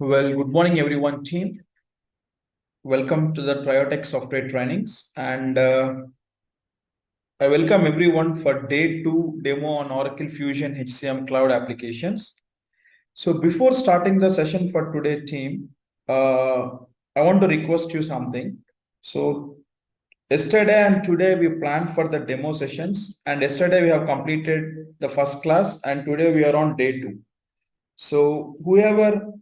Well, good morning, everyone, team. Welcome to the TrioTech software trainings. And I welcome everyone for day 2 demo on Oracle Fusion HCM cloud applications. So before starting the session for today, team, I want to request you something. So yesterday and today we planned for the demo sessions, and yesterday we have completed the first class, and today we are on day 2. So whoever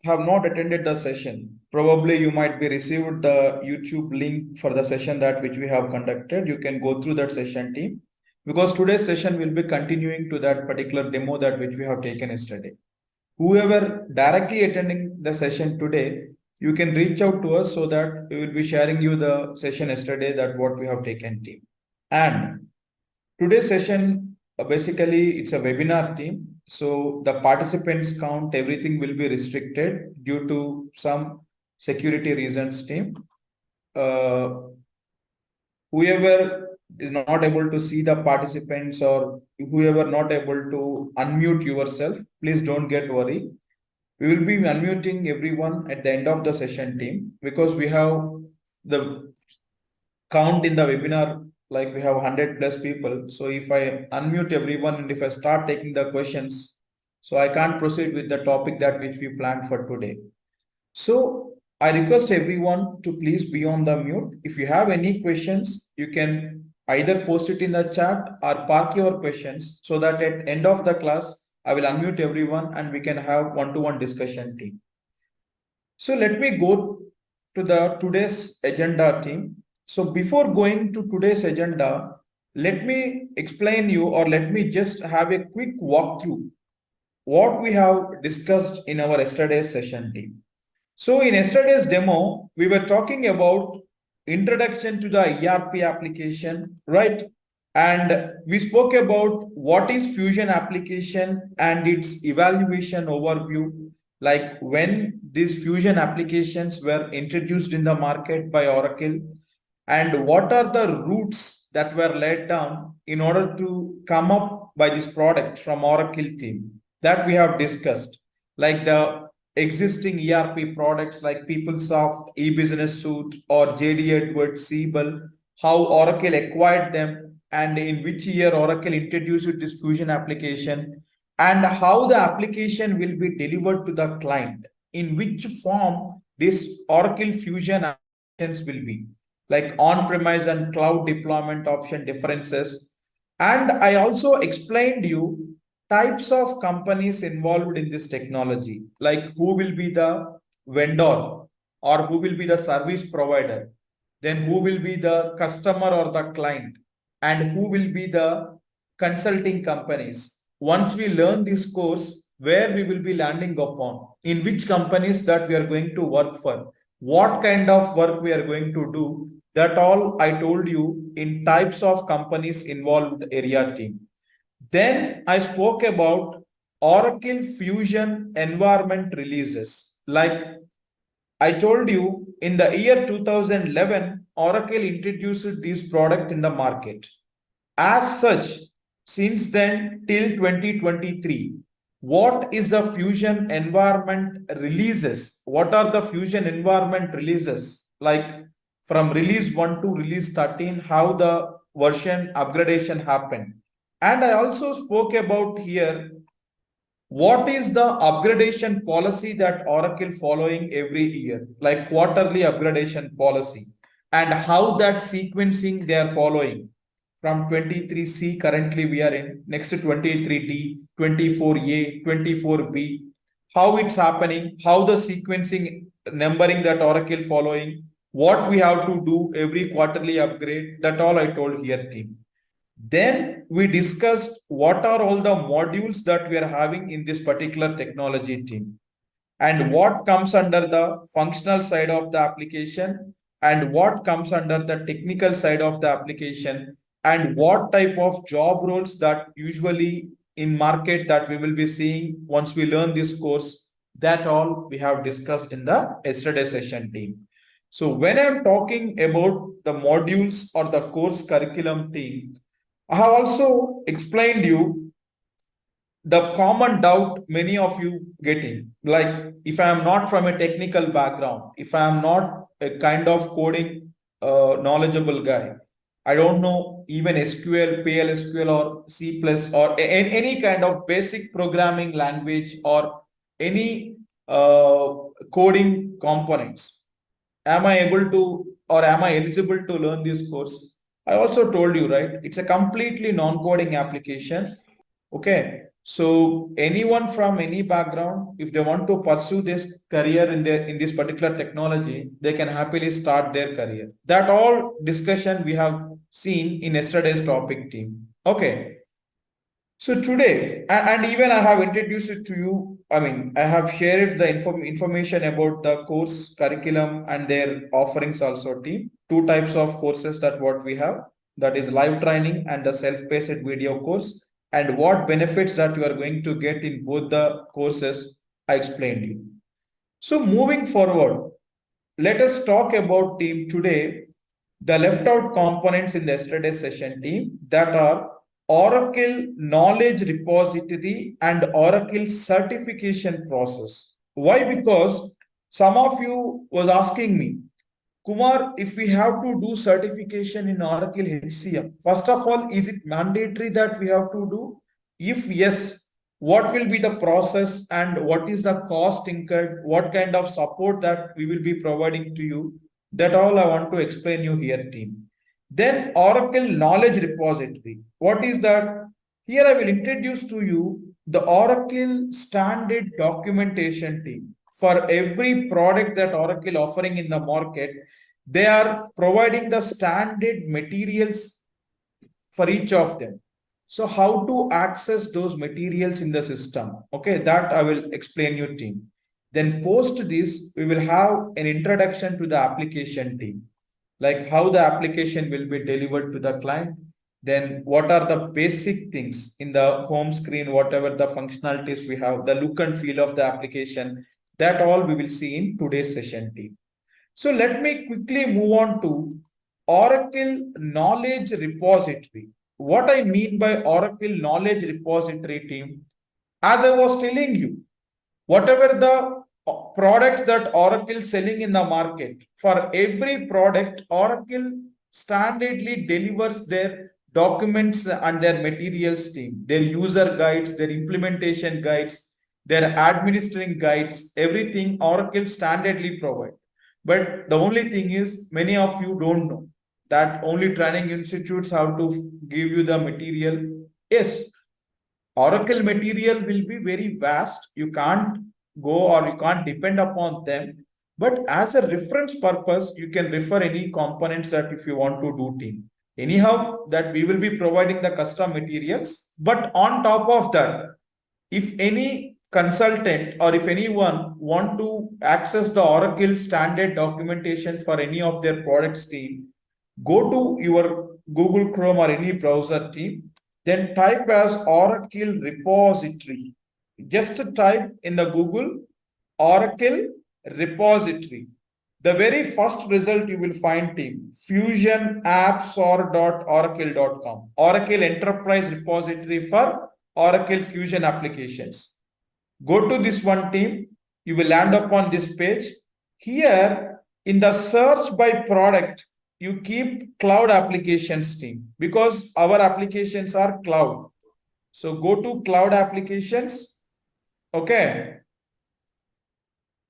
have not attended the session, probably you might be received the YouTube link for the session that which we have conducted. You can go through that session, team, because today's session will be continuing to that particular demo that which we have taken yesterday. Whoever directly attending the session today, you can reach out to us so that we will be sharing you the session yesterday that what we have taken, team. And today's session, basically, it's a webinar, team. So the participants count, everything will be restricted due to some security reasons, team. Whoever is not able to see the participants or whoever not able to unmute yourself, please don't get worried. We will be unmuting everyone at the end of the session, team, because we have the count in the webinar, like we have 100 plus people. So if I unmute everyone and if I start taking the questions, so I can't proceed with the topic that which we planned for today. So I request everyone to please be on the mute. If you have any questions, you can either post it in the chat or park your questions so that at end of the class, I will unmute everyone and we can have one-to-one discussion, team. So let me go to the today's agenda, team. So before going to today's agenda, let me explain you or let me just have a quick walkthrough what we have discussed in our yesterday's session, team. So in yesterday's demo, we were talking about introduction to the ERP application, right? And we spoke about what is Fusion application and its evaluation overview, like when these Fusion applications were introduced in the market by Oracle, and what are the routes that were laid down in order to come up by this product from Oracle team that we have discussed, like the existing ERP products like PeopleSoft, eBusiness Suite, or JD Edwards, Siebel, how Oracle acquired them, and in which year Oracle introduced this Fusion application, and how the application will be delivered to the client, in which form this Oracle Fusion applications will be, like on-premise and cloud deployment option differences. And I also explained you types of companies involved in this technology, like who will be the vendor or who will be the service provider, then who will be the customer or the client, and who will be the consulting companies. Once we learn this course, where we will be landing upon, in which companies that we are going to work for, what kind of work we are going to do, that all I told you in types of companies involved area, team. Then I spoke about Oracle Fusion environment releases. Like I told you, in the year 2011, Oracle introduced this product in the market. As such, since then till 2023, what is the Fusion environment releases? What are the Fusion environment releases? Like from release 1 to release 13, how the version upgradation happened. And I also spoke about here what is the upgradation policy that Oracle following every year, like quarterly upgradation policy, and how that sequencing they are following from 23C currently we are in, next to 23D, 24A, 24B, how it's happening, how the sequencing numbering that Oracle following, what we have to do every quarterly upgrade, that all I told here, team. Then we discussed what are all the modules that we are having in this particular technology, team, and what comes under the functional side of the application and what comes under the technical side of the application, and what type of job roles that usually in market that we will be seeing once we learn this course. That all we have discussed in the yesterday session, team. So when I'm talking about the modules or the course curriculum, team, I have also explained you the common doubt many of you getting, like if I am not from a technical background, if I am not a kind of coding knowledgeable guy, I don't know even SQL, PLSQL, or C plus, or any kind of basic programming language, or any coding components. Am I able to, or am I eligible to learn this course? I also told you, right? It's a completely non-coding application. Okay. So anyone from any background, if they want to pursue this career in this particular technology, they can happily start their career. That all discussion we have seen in yesterday's topic team. Okay. So today, and even I have introduced it to you. I mean, I have shared the information about the course curriculum and their offerings also team. Two types of courses that what we have, that is live training and the self-paced video course, and what benefits that you are going to get in both the courses I explained you. So moving forward, let us talk about team today, the left out components in the yesterday's session team, that are Oracle knowledge repository and Oracle certification process. Why? Because some of you was asking me, Kumar, if we have to do certification in Oracle HCM, first of all, is it mandatory that we have to do? If yes, what will be the process and what is the cost incurred? What kind of support that we will be providing to you? That all I want to explain you here, team. Then Oracle Knowledge Repository. What is that? Here I will introduce to you the Oracle Standard Documentation team. For every product that Oracle offering in the market, they are providing the standard materials for each of them. So how to access those materials in the system? Okay, that I will explain you team. Then post this, we will have an introduction to the application team, like how the application will be delivered to the client. Then what are the basic things in the home screen, whatever the functionalities we have, the look and feel of the application, that all we will see in today's session team. So let me quickly move on to Oracle Knowledge Repository. What I mean by Oracle Knowledge Repository team, as I was telling you, whatever the products that Oracle selling in the market, for every product, Oracle standardly delivers their documents and their materials team, their user guides, their implementation guides, their administering guides, everything Oracle standardly provide. But the only thing is, many of you don't know that only training institutes have to give you the material. Yes, Oracle material will be very vast. You can't go or you can't depend upon them. But as a reference purpose, you can refer any components that if you want to do team. Anyhow, that we will be providing the custom materials. But on top of that, if any consultant or if anyone want to access the Oracle standard documentation for any of their products team, go to your Google Chrome or any browser team, then type as Oracle repository. Just type in the Google Oracle repository. The very first result you will find team, fusionappsor.oracle.com, Oracle Enterprise Repository for Oracle Fusion applications. Go to this one team, you will land upon this page. Here in the search by product, you keep cloud applications team, because our applications are cloud. So go to cloud applications. Okay.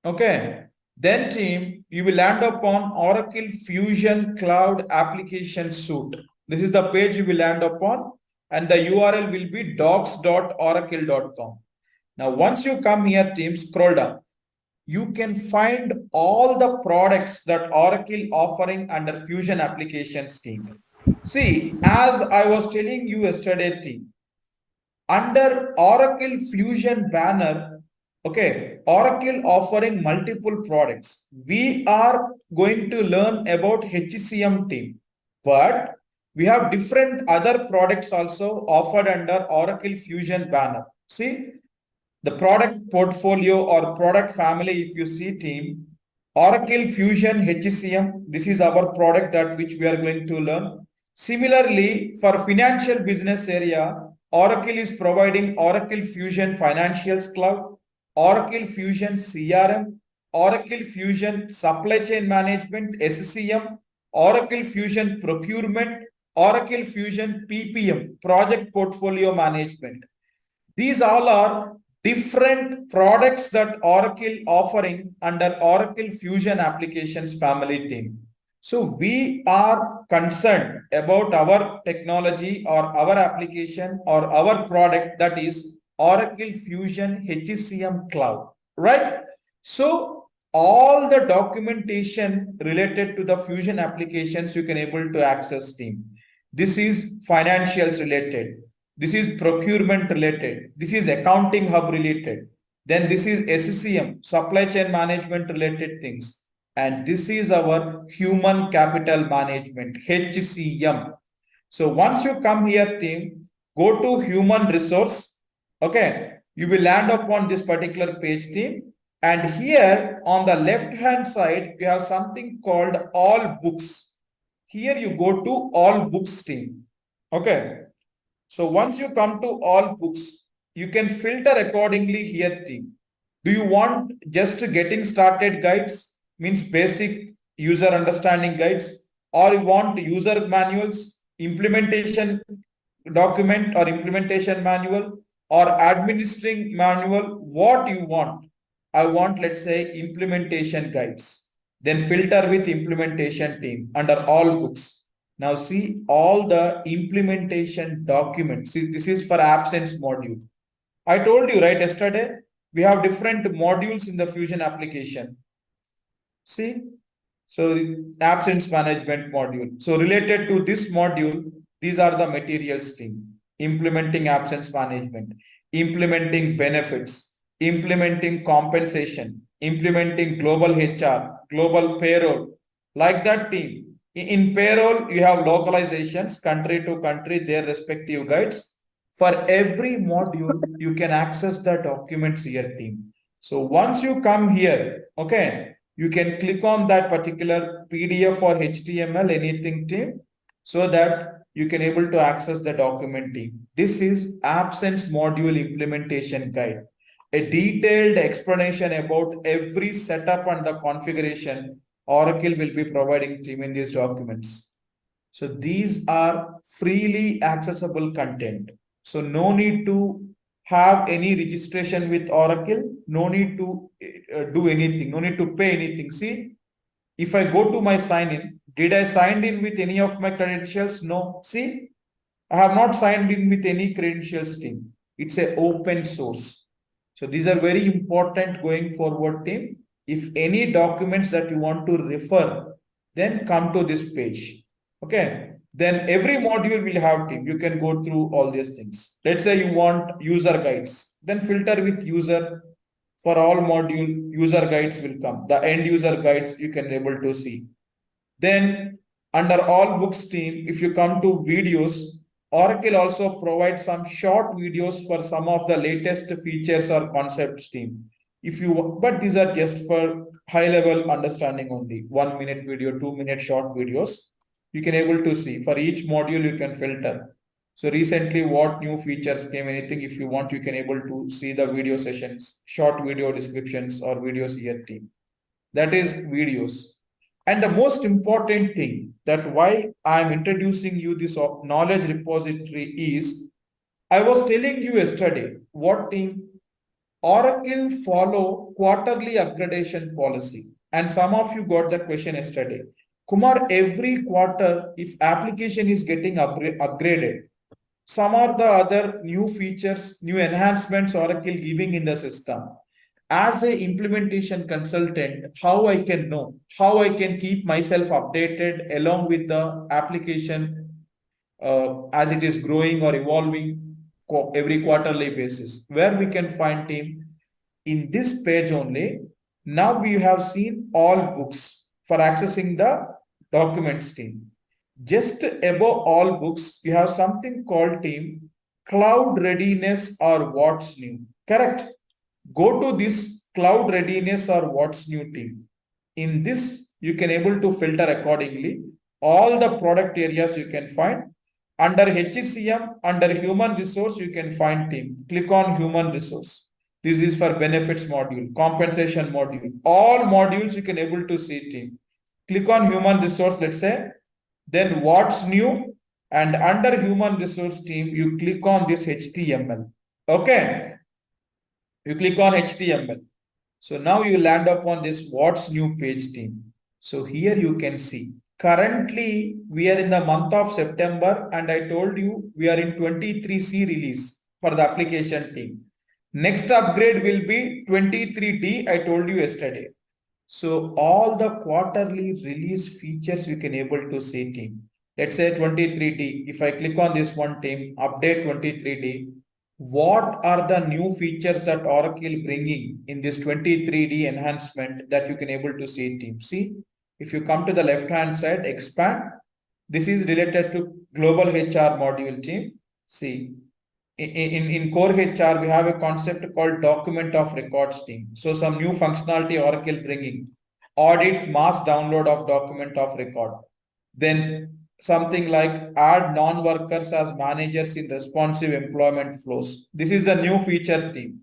Okay. Then team, you will land upon Oracle Fusion Cloud Application Suite. This is the page you will land upon, and the URL will be docs.oracle.com. Now, once you come here, team, scroll down. You can find all the products that Oracle offering under Fusion applications team. See, as I was telling you yesterday, team, under Oracle Fusion banner, okay, Oracle offering multiple products. We are going to learn about HCM team, but we have different other products also offered under Oracle Fusion banner. See, the product portfolio or product family, if you see team, Oracle Fusion HCM, this is our product that which we are going to learn. Similarly, for financial business area, Oracle is providing Oracle Fusion Financials Cloud, Oracle Fusion CRM, Oracle Fusion Supply Chain Management SCM, Oracle Fusion Procurement, Oracle Fusion PPM Project Portfolio Management. These all are different products that Oracle offering under Oracle Fusion Applications family team. So we are concerned about our technology or our application or our product, that is Oracle Fusion HCM Cloud, right? So all the documentation related to the Fusion applications you can able to access team. This is financials related. This is procurement related. This is accounting hub related. Then this is SCM, supply chain management related things. And this is our human capital management, HCM. So once you come here, team, go to human resource. Okay. You will land upon this particular page, team. And here on the left hand side, you have something called all books. Here you go to all books, team. Okay. So once you come to all books, you can filter accordingly here, team. Do you want just getting started guides, means basic user understanding guides, or you want user manuals, implementation document or implementation manual, or administering manual? What you want? I want, let's say, implementation guides. Then filter with implementation team under all books. Now see all the implementation documents. See, this is for absence module. I told you, right, yesterday, we have different modules in the Fusion application. See, so absence management module. So related to this module, these are the materials team. Implementing absence management, implementing benefits, implementing compensation, implementing global HR, global payroll, like that team. In payroll, you have localizations, country to country, their respective guides. For every module, you can access the documents here, team. So once you come here, okay, you can click on that particular PDF or HTML, anything, team, so that you can able to access the document, team. This is absence module implementation guide. A detailed explanation about every setup and the configuration Oracle will be providing team in these documents. So these are freely accessible content. So no need to have any registration with Oracle, no need to do anything, no need to pay anything. See, if I go to my sign in, did I sign in with any of my credentials? No. See, I have not signed in with any credentials, team. It's a open source. So these are very important going forward, team. If any documents that you want to refer, then come to this page. Okay. Then every module will have, team. You can go through all these things. Let's say you want user guides, then filter with user. For all module, user guides will come. The end user guides you can able to see. Then under all books, team, if you come to videos, Oracle also provides some short videos for some of the latest features or concepts, team. If you, but these are just for high level understanding only. 1 minute video, 2 minute short videos. You can able to see for each module you can filter. So recently what new features came, anything, if you want, you can able to see the video sessions, short video descriptions or videos here, team. That is videos. And the most important thing that why I'm introducing you this knowledge repository is, I was telling you yesterday, what team? Oracle follow quarterly upgradation policy. And some of you got that question yesterday. Kumar, every quarter, if application is getting upgraded, some are the other new features, new enhancements Oracle giving in the system. As a implementation consultant, how I can know, how I can keep myself updated along with the application as it is growing or evolving every quarterly basis, where we can find, team, in this page only. Now we have seen all books for accessing the documents, team. Just above all books, you have something called, team, cloud readiness or what's new. Correct? Go to this cloud readiness or what's new, team. In this, you can able to filter accordingly. All the product areas you can find. Under HCM, under human resource, you can find team. Click on human resource. This is for benefits module, compensation module. All modules you can able to see team. Click on human resource, let's say. Then what's new? And under human resource team, you click on this HTML. Okay. You click on HTML. So now you land upon this what's new page team. So here you can see currently we are in the month of September and I told you we are in 23C release for the application team. Next upgrade will be 23D, I told you yesterday. So all the quarterly release features we can able to see team. Let's say 23D. If I click on this one team, update 23D, what are the new features that Oracle bringing in this 23D enhancement that you can able to see team? See, if you come to the left hand side, expand. This is related to global HR module team. See, in core HR, we have a concept called document of records team. So some new functionality Oracle bringing, audit mass download of document of record. Then something like add non-workers as managers in responsive employment flows. This is a new feature team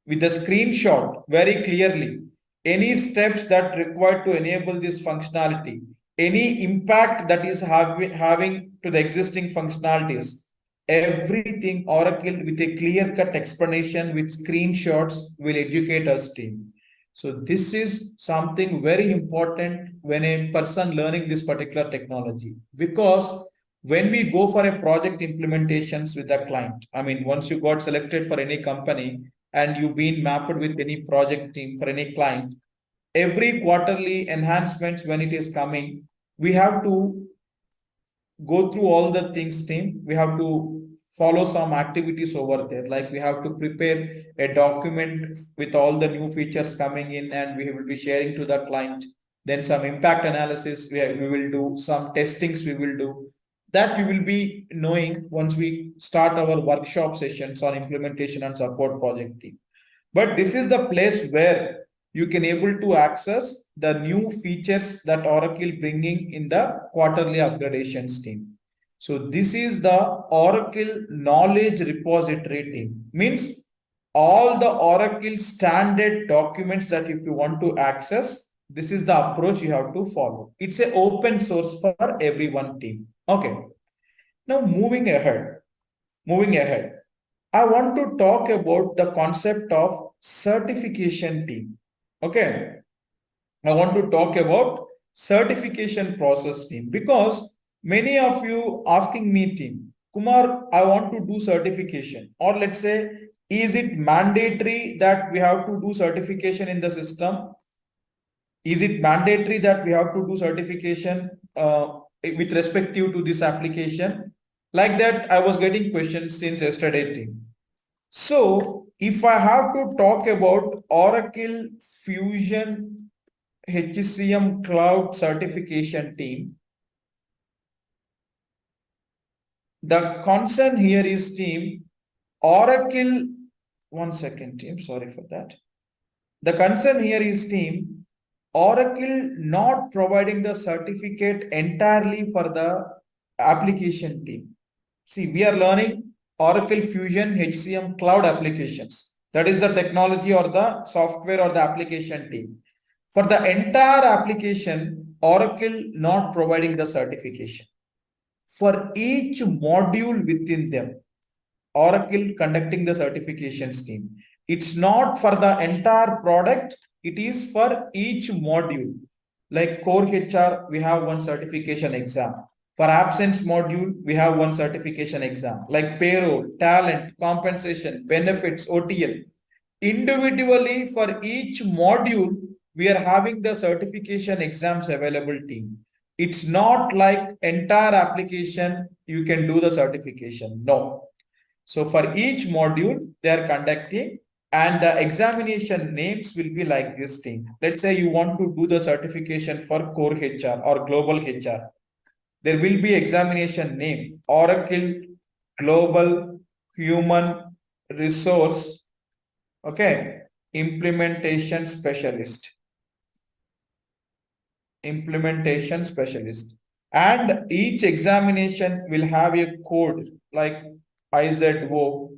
with a screenshot very clearly. Any steps that required to enable this functionality, any impact that is having to the existing functionalities, everything Oracle with a clear-cut explanation with screenshots will educate us team. So this is something very important when a person learning this particular technology, because when we go for a project implementations with the client, I mean, once you got selected for any company and you've been mapped with any project team for any client, every quarterly enhancements when it is coming, we have to go through all the things team. We have to follow some activities over there, like we have to prepare a document with all the new features coming in and we will be sharing to the client. Then some impact analysis we will do, some testings we will do, that we will be knowing once we start our workshop sessions on implementation and support project team. But this is the place where you can able to access the new features that Oracle bringing in the quarterly upgradations team. So this is the Oracle knowledge repository team. Means all the Oracle standard documents that if you want to access, this is the approach you have to follow. It's an open source for everyone team. Okay. Now moving ahead. I want to talk about the concept of certification team. Okay. I want to talk about certification process team because many of you asking me team, Kumar, I want to do certification, or let's say, is it mandatory that we have to do certification in the system? Is it mandatory that we have to do certification with respective to this application? Like that, I was getting questions since yesterday team. So if I have to talk about Oracle Fusion HCM Cloud Certification team, the concern here is team Oracle, one second team, sorry for that. The concern here is team Oracle not providing the certificate entirely for the application team. See, we are learning Oracle Fusion HCM cloud applications. That is the technology or the software or the application team. For the entire application, Oracle not providing the certification. For each module within them, Oracle conducting the certifications team. It's not for the entire product, it is for each module. Like core HR, we have one certification exam. For absence module, we have one certification exam. Like payroll, talent, compensation, benefits, OTL. Individually, for each module, we are having the certification exams available team. It's not like entire application, you can do the certification. No. So for each module, they are conducting and the examination names will be like this thing. Let's say you want to do the certification for core HR or global HR. There will be examination name, Oracle Global Human Resource, okay, implementation specialist. Implementation specialist. And each examination will have a code like IZO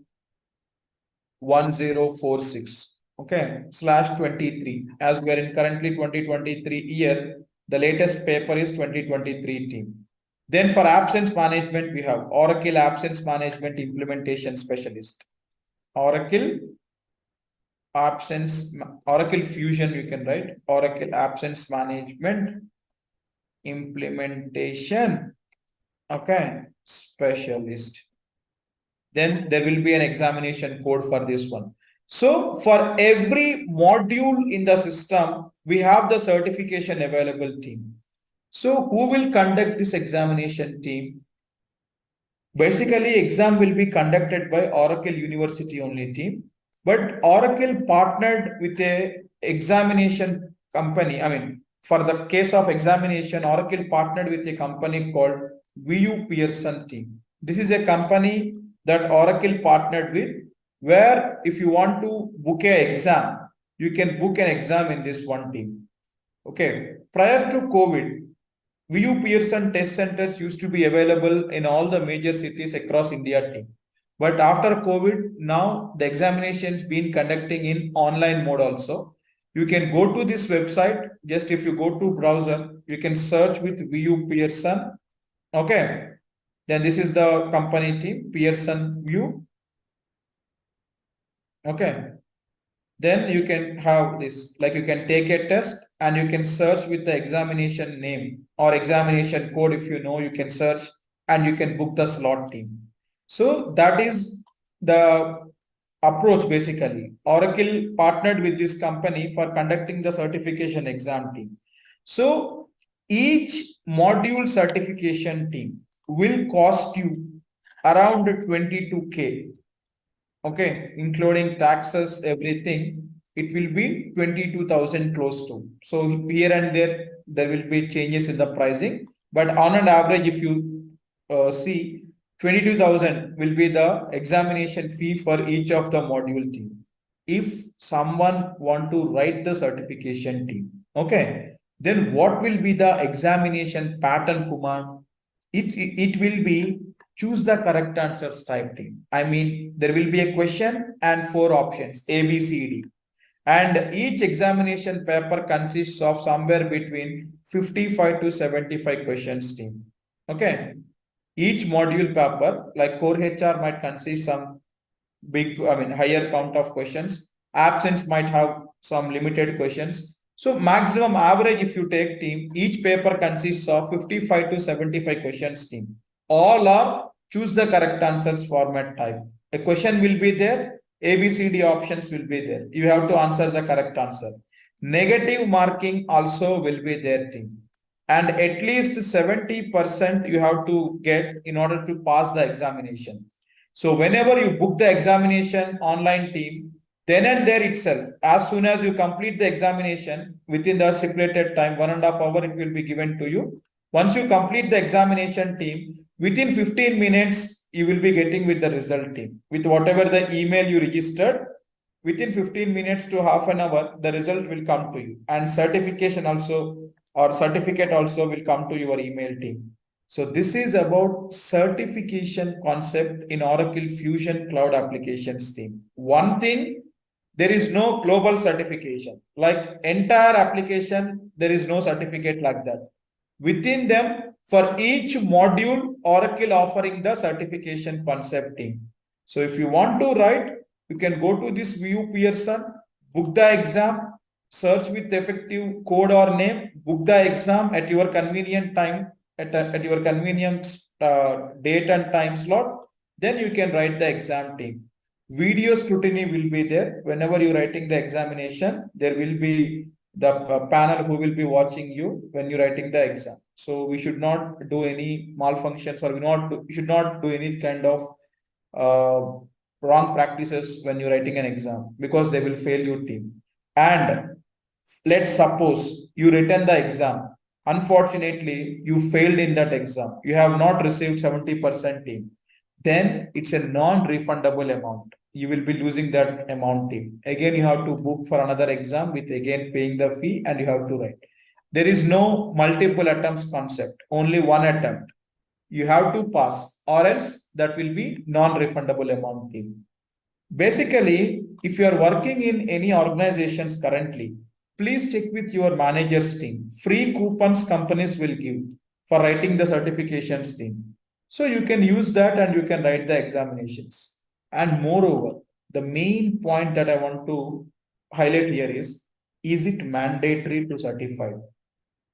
1046, okay, /23. As we are in currently 2023 year, the latest paper is 2023 team. Then for absence management, we have Oracle Absence Management Implementation Specialist. Oracle Absence, Oracle Fusion, you can write Oracle Absence Management Implementation, okay, Specialist. Then there will be an examination code for this one. So for every module in the system, we have the certification available team. So who will conduct this examination team? Basically, exam will be conducted by Oracle University only team, but Oracle partnered with a examination company. I mean, for the case of examination, Oracle partnered with a company called VU Pearson team. This is a company that Oracle partnered with, where if you want to book a exam, you can book an exam in this one team. Okay. Prior to COVID, VU Pearson test centers used to be available in all the major cities across India team. But after COVID, now the examinations been conducting in online mode also. You can go to this website. Just if you go to browser, you can search with VU Pearson. Okay. Then this is the company team, Pearson VU. Okay. Then you can have this, like you can take a test and you can search with the examination name or examination code. If you know, you can search and you can book the slot team. So that is the approach. Basically, Oracle partnered with this company for conducting the certification exam team. So each module certification team will cost you around 22K, okay, including taxes, everything, it will be 22,000 close to. So here and there will be changes in the pricing, but on an average, if you see, 22,000 will be the examination fee for each of the module team. If someone want to write the certification team, okay, then what will be the examination pattern, Kumar? It will be choose the correct answers type team. I mean, there will be a question and 4 options, A, B, C, D. And each examination paper consists of somewhere between 55 to 75 questions team. Okay. Each module paper, like core HR might consist some higher count of questions. Absence might have some limited questions. So maximum average, if you take team, each paper consists of 55 to 75 questions team. All are choose the correct answers format type. A question will be there, ABCD options will be there. You have to answer the correct answer. Negative marking also will be there team. And at least 70% you have to get in order to pass the examination. So whenever you book the examination online team, then and there itself, as soon as you complete the examination within the stipulated time, 1.5 hours, it will be given to you. Once you complete the examination team, within 15 minutes, you will be getting with the result team. With whatever the email you registered, within 15 minutes to half an hour, the result will come to you. And certification also or certificate also will come to your email team. So this is about certification concept in Oracle Fusion Cloud Applications team. One thing, there is no global certification. Like entire application, there is no certificate like that. Within them, for each module, Oracle offering the certification concept team. So if you want to write, you can go to this VU Pearson, book the exam, search with effective code or name, book the exam at your convenient time, at your convenient date and time slot, then you can write the exam team. Video scrutiny will be there. Whenever you're writing the examination, there will be the panel who will be watching you when you're writing the exam. So we should not do any malfunctions, or we should not do any kind of wrong practices when you're writing an exam, because they will fail your team. And let's suppose you written the exam. Unfortunately, you failed in that exam. You have not received 70% team. Then it's a non-refundable amount. You will be losing that amount team. Again, you have to book for another exam with again paying the fee, and you have to write. There is no multiple attempts concept, only one attempt. You have to pass, or else that will be non-refundable amount team. Basically, if you are working in any organizations currently, please check with your manager's team. Free coupons companies will give for writing the certifications team. So you can use that and you can write the examinations. And moreover, the main point that I want to highlight here is it mandatory to certify?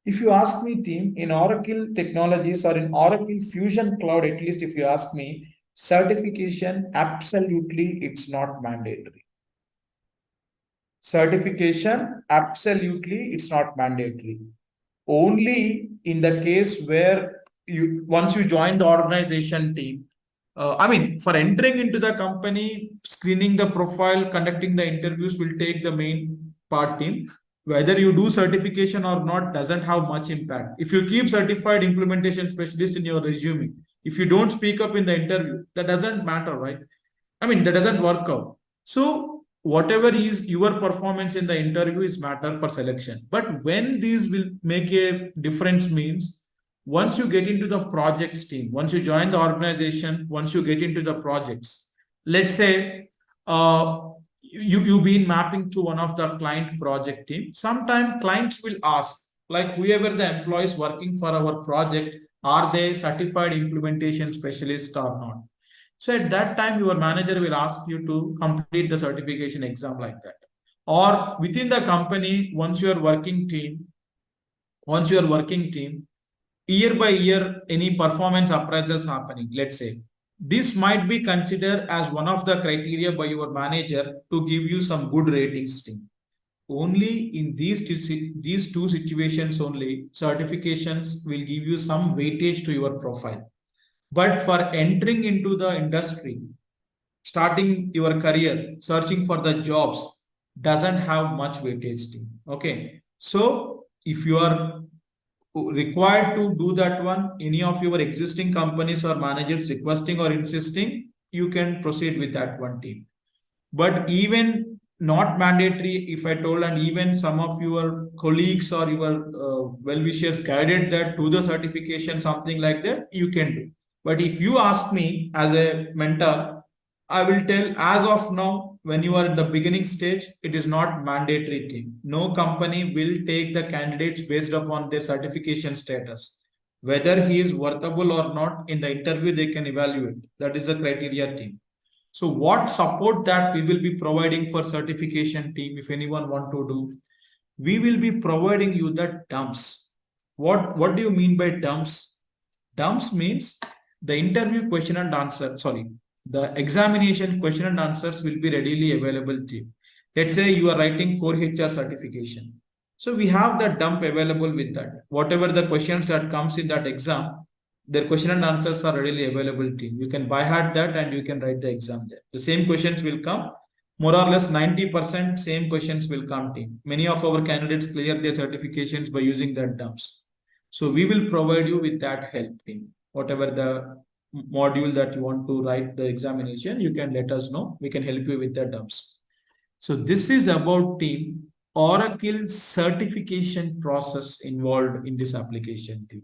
If you ask me, team, in Oracle technologies or in Oracle Fusion Cloud, at least if you ask me, certification, absolutely, it's not mandatory. Certification, absolutely, it's not mandatory. Only in the case where once you join the organization team, for entering into the company, screening the profile, conducting the interviews will take the main part team. Whether you do certification or not doesn't have much impact. If you keep certified implementation specialist in your resume, if you don't speak up in the interview, that doesn't matter, right? That doesn't work out. So whatever is your performance in the interview is matter for selection. But when these will make a difference means once you get into the projects team, once you join the organization, once you get into the projects, let's say you've been mapping to one of the client project team. Sometimes clients will ask, like whoever the employees working for our project, are they certified implementation specialist or not? So at that time, your manager will ask you to complete the certification exam like that. Or within the company, once you are working team, year by year, any performance appraisals happening, let's say, this might be considered as one of the criteria by your manager to give you some good ratings team. Only in these two situations only, certifications will give you some weightage to your profile. But for entering into the industry, starting your career, searching for the jobs doesn't have much weightage team. Okay. So if you are required to do that one, any of your existing companies or managers requesting or insisting, you can proceed with that one team. But even not mandatory, if I told, and even some of your colleagues or your well-wishers guided that to the certification, something like that, you can do. But if you ask me as a mentor, I will tell as of now, when you are in the beginning stage, it is not mandatory team. No company will take the candidates based upon their certification status. Whether he is worthable or not, in the interview, they can evaluate. That is the criteria team. So what support that we will be providing for certification team, if anyone want to do, we will be providing you the dumps. What do you mean by dumps? Dumps means the interview question and answer, sorry, the examination question and answers will be readily available to you. Let's say you are writing core HR certification. So we have the dump available with that. Whatever the questions that comes in that exam, their question and answers are readily available to you. You can by heart that and you can write the exam there. The same questions will come. More or less 90% same questions will come to you. Many of our candidates clear their certifications by using that dumps. So we will provide you with that help team. Whatever the module that you want to write the examination, you can let us know. We can help you with the dumps. So this is about team Oracle certification process involved in this application team.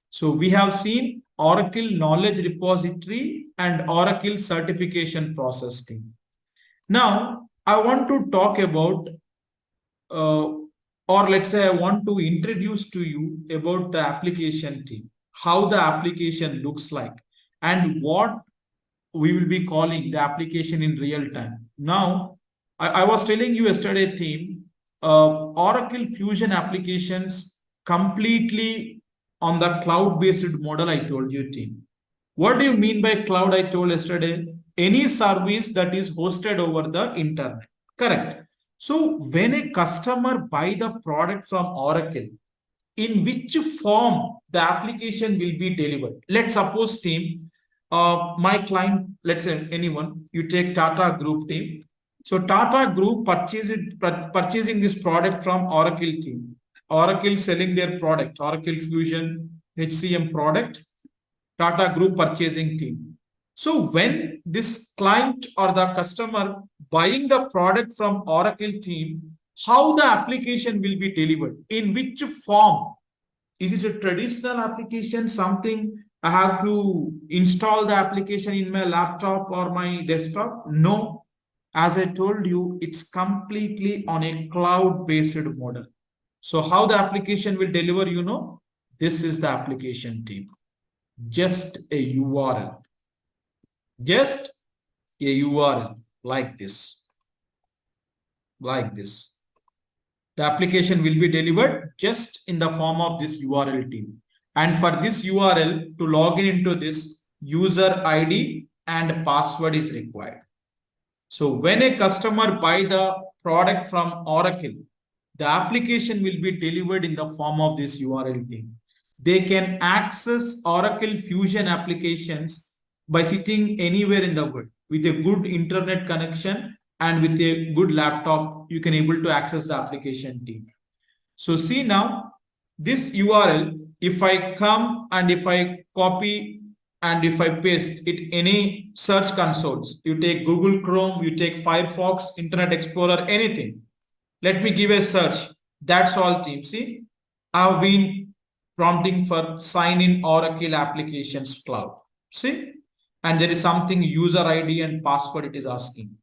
So we have seen Oracle knowledge repository and Oracle certification process team. Now I want to talk about or let's say I want to introduce to you about the application team, how the application looks like, and what we will be calling the application in real time. Now, I was telling you yesterday, team, Oracle Fusion applications completely on the cloud-based model I told you, team. What do you mean by cloud? I told yesterday, any service that is hosted over the internet. Correct. So when a customer buy the product from Oracle, in which form the application will be delivered? Let's suppose, team, my client, let's say anyone, you take Tata Group team. So Tata Group purchasing this product from Oracle team. Oracle selling their product, Oracle Fusion HCM product, Tata Group purchasing team. So when this client or the customer buying the product from Oracle team, how the application will be delivered, in which form. Is it a traditional application, something I have to install the application in my laptop or my desktop? No. As I told you, it's completely on a cloud-based model. So how the application will deliver, this is the application team. Just a URL. Just a URL like this. Like this. The application will be delivered just in the form of this URL team. And for this URL to log in into this, user ID and password is required. So when a customer buy the product from Oracle, the application will be delivered in the form of this URL team. They can access Oracle Fusion applications by sitting anywhere in the world with a good internet connection and with a good laptop. You can able to access the application team. So see now, this URL, if I come and if I copy and if I paste it any search consoles, you take Google Chrome, you take Firefox, Internet Explorer, anything. Let me give a search. That's all, team. See, I've been prompting for sign in Oracle Applications Cloud. See, and there is something user ID and password it is asking.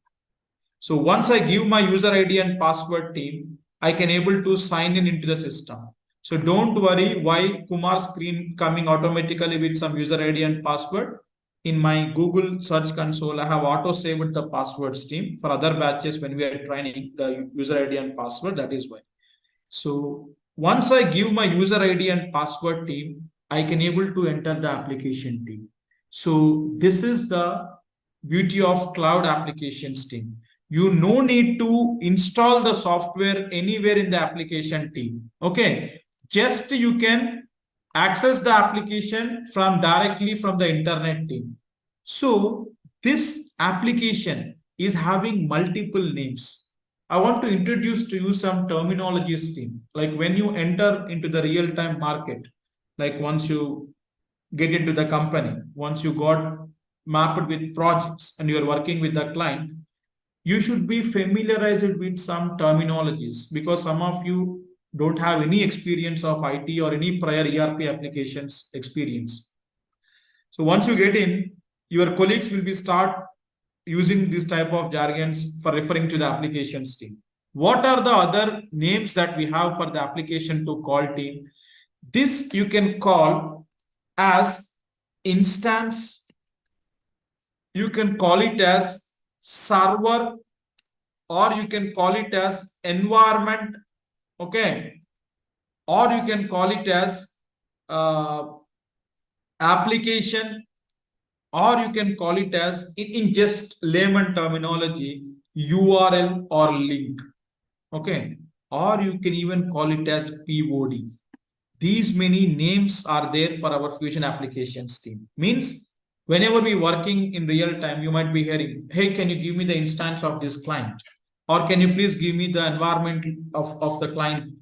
So once I give my user ID and password team, I can able to sign in into the system. So don't worry why Kumar's screen coming automatically with some user ID and password. In my Google Search Console, I have auto saved the passwords team for other batches when we are training the user ID and password. That is why. So once I give my user ID and password team, I can able to enter the application team. So this is the beauty of cloud applications team. You no need to install the software anywhere in the application team. Okay, just you can access the application from directly from the internet team. So this application is having multiple names. I want to introduce to you some terminologies team. Like when you enter into the real-time market, like once you get into the company, once you got mapped with projects and you're working with the client, you should be familiarized with some terminologies because some of you don't have any experience of IT or any prior ERP applications experience. So once you get in, your colleagues will be start using this type of jargons for referring to the applications team. What are the other names that we have for the application to call team? This you can call as instance. You can call it as server, or you can call it as environment. Okay. Or you can call it as application, or you can call it as in just layman terminology URL or link. Okay, or you can even call it as POD. These many names are there for our Fusion applications team. Means whenever we working in real time, you might be hearing, hey, can you give me the instance of this client, or can you please give me the environment of the client,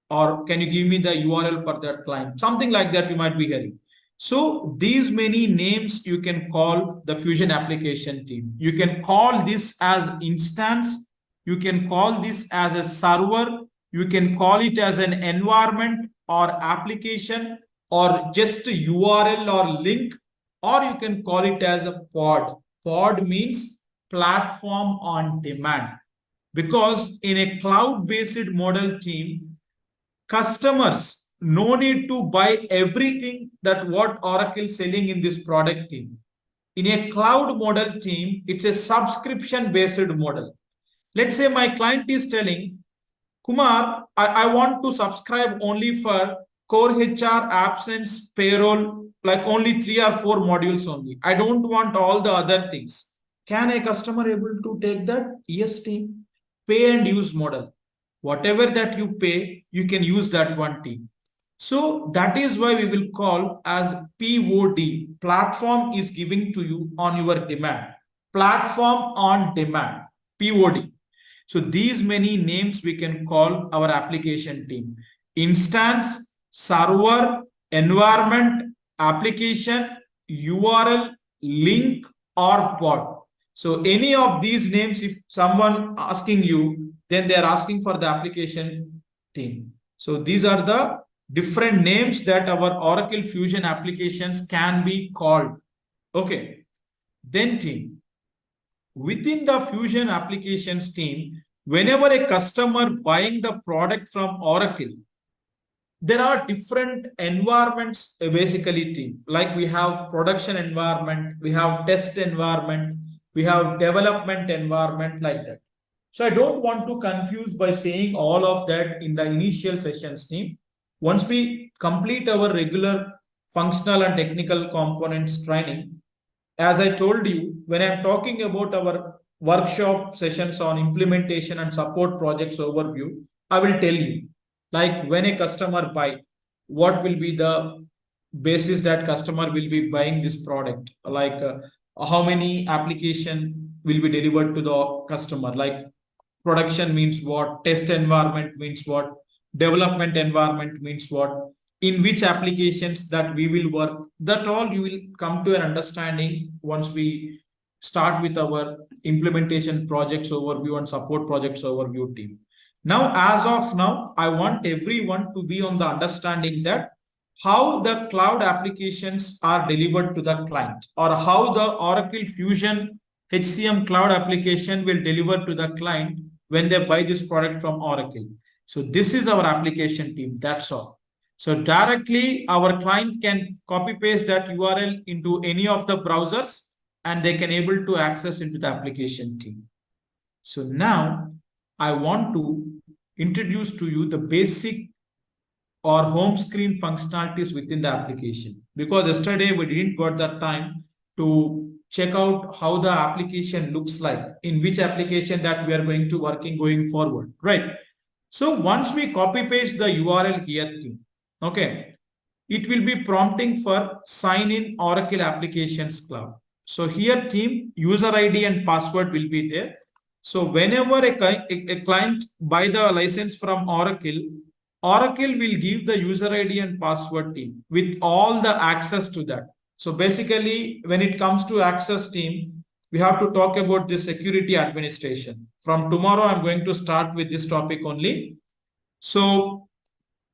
or can you give me the URL for that client, something like that you might be hearing. So these many names you can call the Fusion application team. You can call this as instance, you can call this as a server, you can call it as an environment or application, or just a URL or link, or you can call it as a pod. Pod means platform on demand, because in a cloud-based model team, customers no need to buy everything that what Oracle selling in this product team. In a cloud model team, it's a subscription based model. Let's say my client is telling, Kumar, I want to subscribe only for core HR, absence, payroll, like only 3 or 4 modules only. I don't want all the other things. Can a customer able to take that? Yes, team. Pay and use model. Whatever that you pay, you can use that one team. So that is why we will call as POD. Platform is giving to you on your demand. Platform on demand. POD. So these many names we can call our application team. Instance, server, environment, application, URL, link, or pod. So any of these names, if someone asking you, then they are asking for the application team. So these are the different names that our Oracle Fusion applications can be called. Okay. Then team. Within the Fusion applications team, whenever a customer buying the product from Oracle, there are different environments basically team. Like we have production environment, we have test environment, we have development environment, like that. So I don't want to confuse by saying all of that in the initial sessions team. Once we complete our regular functional and technical components training, as I told you, when I'm talking about our workshop sessions on implementation and support projects overview, I will tell you, like when a customer buy, what will be the basis that customer will be buying this product, like how many application will be delivered to the customer, like production means what, test environment means what, development environment means what, in which applications that we will work, that all you will come to an understanding once we start with our implementation projects overview and support projects overview team. Now, as of now, I want everyone to be on the understanding that how the cloud applications are delivered to the client, or how the Oracle Fusion HCM cloud application will deliver to the client when they buy this product from Oracle. So this is our application team. That's all. So directly our client can copy paste that URL into any of the browsers and they can able to access into the application team. So now I want to introduce to you the basic or home screen functionalities within the application, because yesterday we didn't got that time to check out how the application looks like, in which application that we are going to working going forward, right? So once we copy paste the URL here team, okay, it will be prompting for sign in Oracle Applications Cloud. So here team, user ID and password will be there. So whenever a client buy the license from Oracle, Oracle will give the user ID and password team with all the access to that. So basically, when it comes to access team, we have to talk about the security administration. From tomorrow, I'm going to start with this topic only. So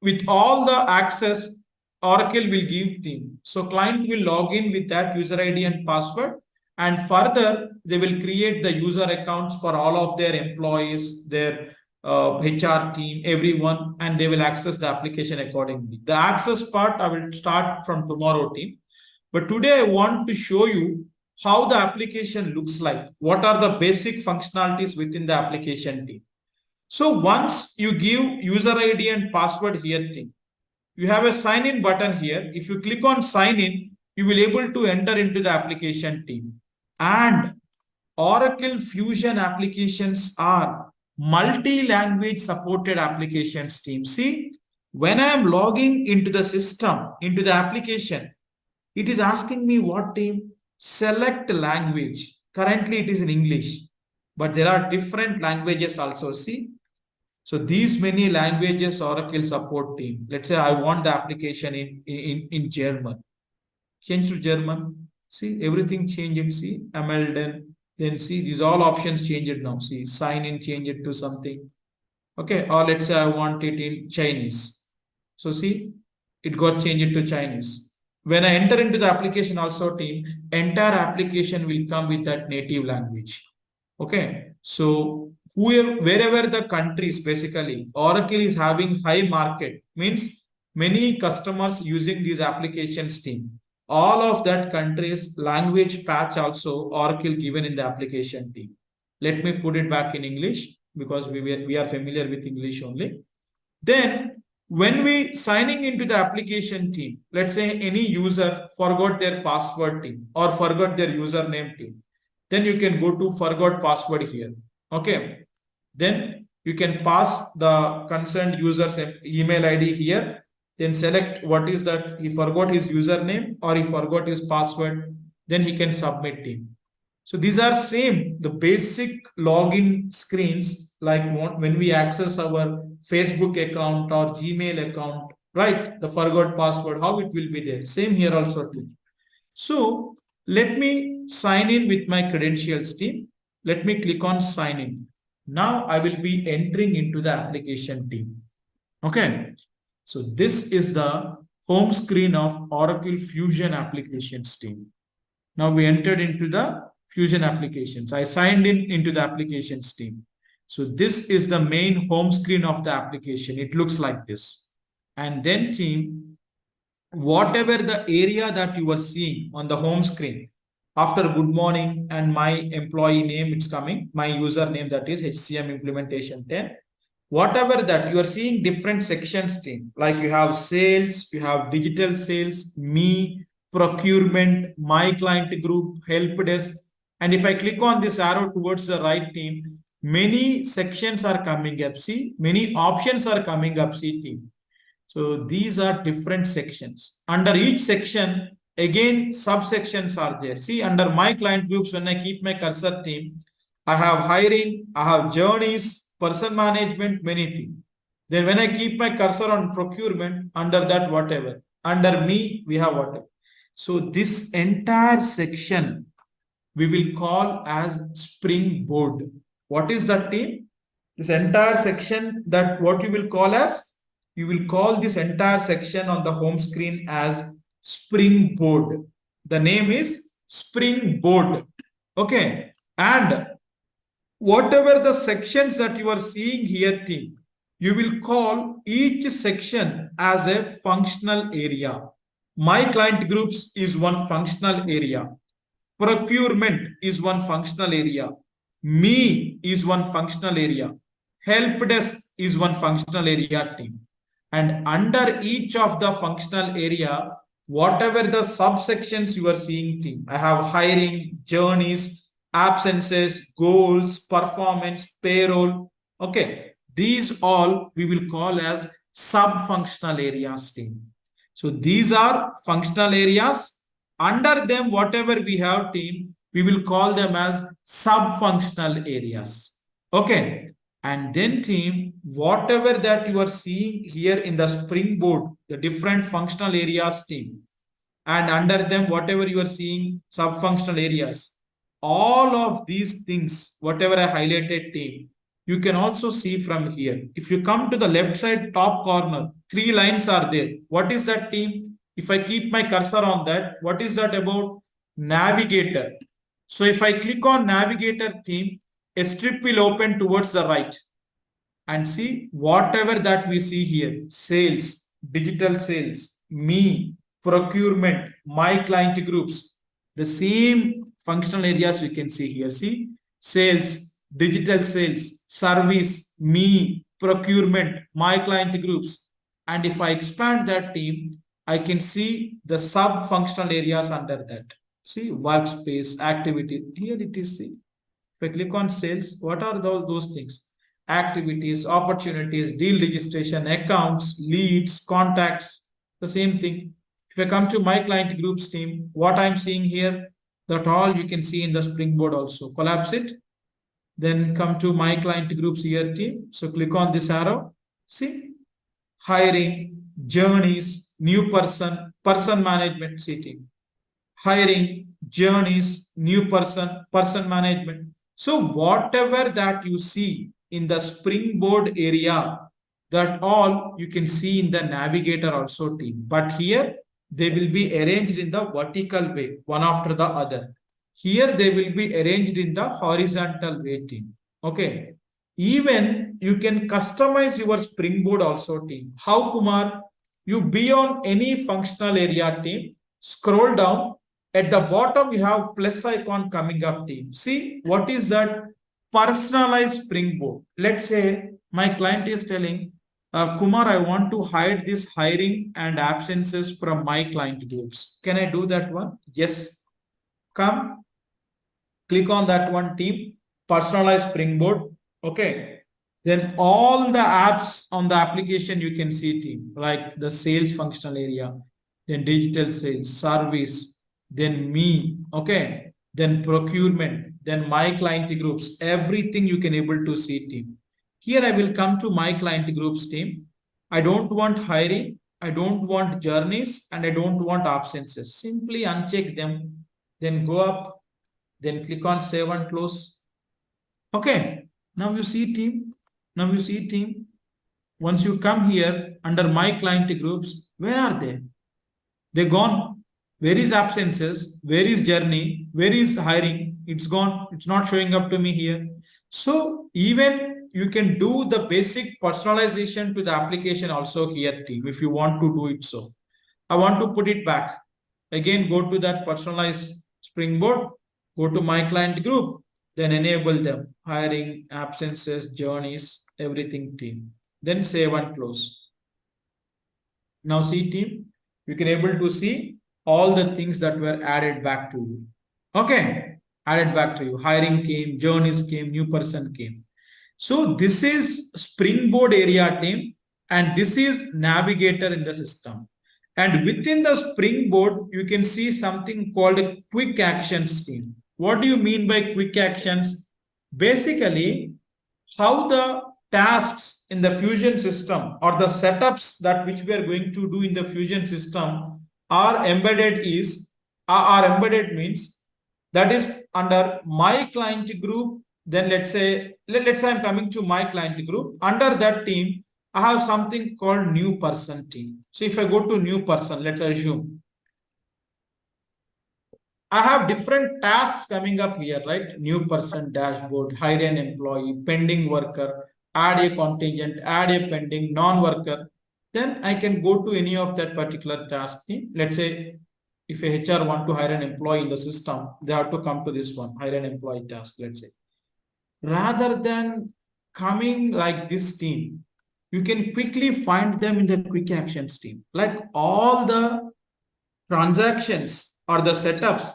with all the access, Oracle will give team. So client will log in with that user ID and password. And further, they will create the user accounts for all of their employees, their HR team, everyone, and they will access the application accordingly. The access part, I will start from tomorrow team. But today I want to show you how the application looks like. What are the basic functionalities within the application team? So once you give user ID and password here team, you have a sign in button here. If you click on sign in, you will able to enter into the application team. And Oracle Fusion applications are multi-language supported applications team. See, when I am logging into the system, into the application, it is asking me what team? Select language. Currently, it is in English, but there are different languages also. See, so these many languages Oracle support team. Let's say I want the application in German. Change to German. See, everything changed. See, ML then see these all options changed now. See, sign in, change it to something. Okay, or let's say I want it in Chinese. So see, it got changed to Chinese. When I enter into the application also team, entire application will come with that native language. Okay, so wherever the countries, basically Oracle is having high market, means many customers using these applications team, all of that countries language patch also Oracle given in the application team. Let me put it back in English because we are familiar with English only. Then when we signing into the application team, let's say any user forgot their password team or forgot their username team, then you can go to forgot password here. Okay, then you can pass the concerned user's email ID here, then select what is that he forgot his username or he forgot his password, then he can submit team. So these are same, the basic login screens, like when we access our Facebook account or Gmail account, right? The forgot password, how it will be there. Same here also too. So let me sign in with my credentials team. Let me click on sign in. Now I will be entering into the application team. Okay. So this is the home screen of Oracle Fusion applications team. Now we entered into the Fusion applications. I signed in into the applications team. So this is the main home screen of the application. It looks like this. And then team, whatever the area that you are seeing on the home screen, after good morning and my employee name, it's coming, my username, that is HCM implementation 10. Whatever that you are seeing different sections team, like you have sales, you have digital sales, me, procurement, my client group, help desk. And if I click on this arrow towards the right team, many sections are coming up. See, many options are coming up. See team. So these are different sections. Under each section, again, subsections are there. See, under my client groups, when I keep my cursor team, I have hiring, I have journeys, person management, many things. Then when I keep my cursor on procurement, under that, whatever. Under me, we have whatever. So this entire section we will call as springboard. What is that team? This entire section, that what you will call as, you will call this entire section on the home screen as springboard. The name is springboard. Okay. And whatever the sections that you are seeing here, team, you will call each section as a functional area. My client groups is one functional area. Procurement is one functional area. Me is one functional area. Help desk is one functional area team. And under each of the functional area, whatever the subsections you are seeing team, I have hiring, journeys, absences, goals, performance, payroll. Okay. These all we will call as sub-functional areas team. So these are functional areas. Under them, whatever we have team, we will call them as sub-functional areas. Okay. And then team, whatever that you are seeing here in the springboard, the different functional areas team, and under them, whatever you are seeing sub-functional areas, all of these things, whatever I highlighted team, you can also see from here. If you come to the left side top corner, 3 lines are there. What is that team? If I keep my cursor on that, what is that about? Navigator. So if I click on navigator theme, a strip will open towards the right. And see, whatever that we see here, sales, digital sales, me, procurement, my client groups, the same functional areas we can see here. See, sales, digital sales, service, me, procurement, my client groups. And if I expand that team, I can see the sub-functional areas under that. See, workspace, activity. Here it is. See, if I click on sales, what are those things? Activities, opportunities, deal registration, accounts, leads, contacts, the same thing. If I come to my client groups team, what I'm seeing here, that all you can see in the springboard also. Collapse it. Then come to my client groups here team. So click on this arrow. See, hiring, journeys, new person, person management, see team. Hiring, journeys, new person, person management. So whatever that you see in the springboard area, that all you can see in the navigator also team. But here they will be arranged in the vertical way, one after the other. Here they will be arranged in the horizontal way team. Okay. Even you can customize your springboard also team. How, Kumar? You be on any functional area team, scroll down. At the bottom, you have plus icon coming up team. See, what is that? Personalized springboard. Let's say my client is telling, Kumar, I want to hide this hiring and absences from my client groups. Can I do that one? Yes. Come, click on that one team, personalized springboard. Okay. Then all the apps on the application you can see team, like the sales functional area, then digital sales, service, then me, okay, then procurement, then my client groups, everything you can able to see team. Here I will come to my client groups team. I don't want hiring, I don't want journeys, and I don't want absences. Simply uncheck them, then go up, then click on save and close. Okay. Now you see team. Now you see team. Once you come here under my client groups, where are they? They're gone. Where is absences? Where is journey? Where is hiring? It's gone. It's not showing up to me here. So even you can do the basic personalization to the application also here, team, if you want to do it so. I want to put it back. Again, go to that personalized springboard, go to my client group, then enable them, hiring, absences, journeys, everything team. Then save and close. Now see team, you can able to see all the things that were added back to you. Okay, added back to you. Hiring came, journeys came, new person came. So this is springboard area team, and this is navigator in the system. And within the springboard, you can see something called a quick actions team. What do you mean by quick actions? Basically, how the tasks in the fusion system or the setups that which we are going to do in the fusion system are embedded are embedded means that is under my client group. Then let's say I'm coming to my client group. Under that team, I have something called new person team. So if I go to new person, let's assume I have different tasks coming up here, right? New person dashboard, hire an employee, pending worker, add a contingent, add a pending non-worker. Then I can go to any of that particular task team. Let's say if a HR want to hire an employee in the system, they have to come to this one, hire an employee task, let's say. Rather than coming like this team, you can quickly find them in the quick actions team. Like all the transactions or the setups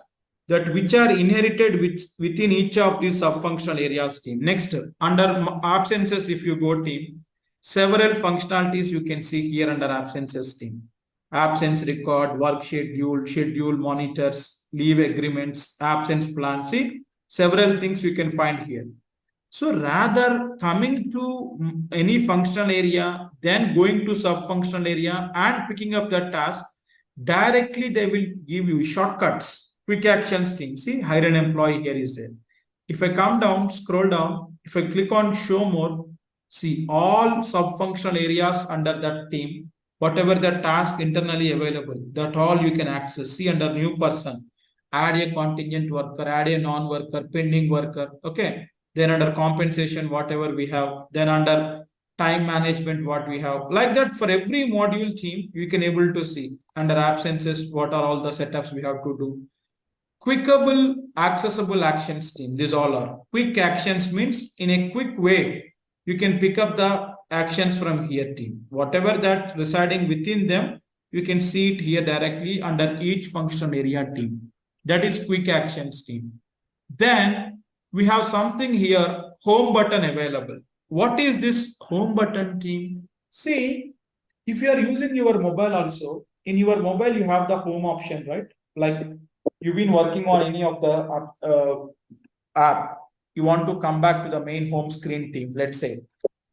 that which are inherited within each of these sub-functional areas team. Next, under absences, if you go team, several functionalities you can see here under absences team. Absence record, work schedule, schedule monitors, leave agreements, absence plan. See, several things you can find here. So rather coming to any functional area, then going to sub-functional area and picking up the task, directly they will give you shortcuts, quick actions team. See, hire an employee here is there. If I come down, scroll down, if I click on show more, see all sub-functional areas under that team, whatever the task internally available, that all you can access. See under new person, add a contingent worker, add a non-worker, pending worker. Okay. Then under compensation, whatever we have, then under time management, what we have, like that for every module team, you can able to see under absences, what are all the setups we have to do. Quickable, accessible actions team, these all are. Quick actions means in a quick way, you can pick up the actions from here team. Whatever that residing within them, you can see it here directly under each function area team. That is quick actions team. Then we have something here, home button available. What is this home button team? See, if you are using your mobile also, in your mobile you have the home option, right? Like you've been working on any of the app, you want to come back to the main home screen team, let's say.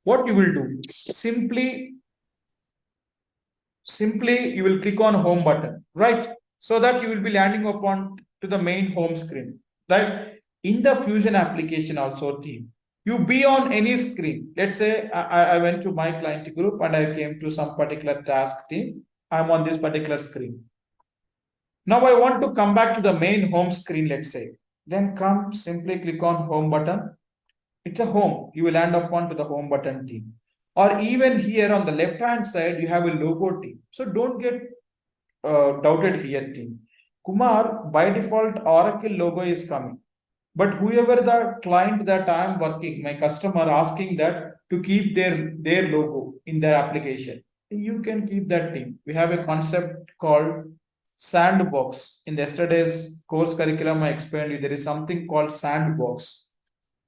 What you will do? Simply you will click on home button, right? So that you will be landing upon to the main home screen, right? In the Fusion application also team, you be on any screen. Let's say I went to my client group and I came to some particular task team. I'm on this particular screen. Now I want to come back to the main home screen, let's say. Then come, simply click on home button. It's a home. You will land upon to the home button team. Or even here on the left hand side, you have a logo team. So don't get doubted here team. Kumar, by default, Oracle logo is coming. But whoever the client that I am working, my customer asking that to keep their logo in their application, you can keep that team. We have a concept called sandbox. In yesterday's course curriculum, I explained you there is something called sandbox.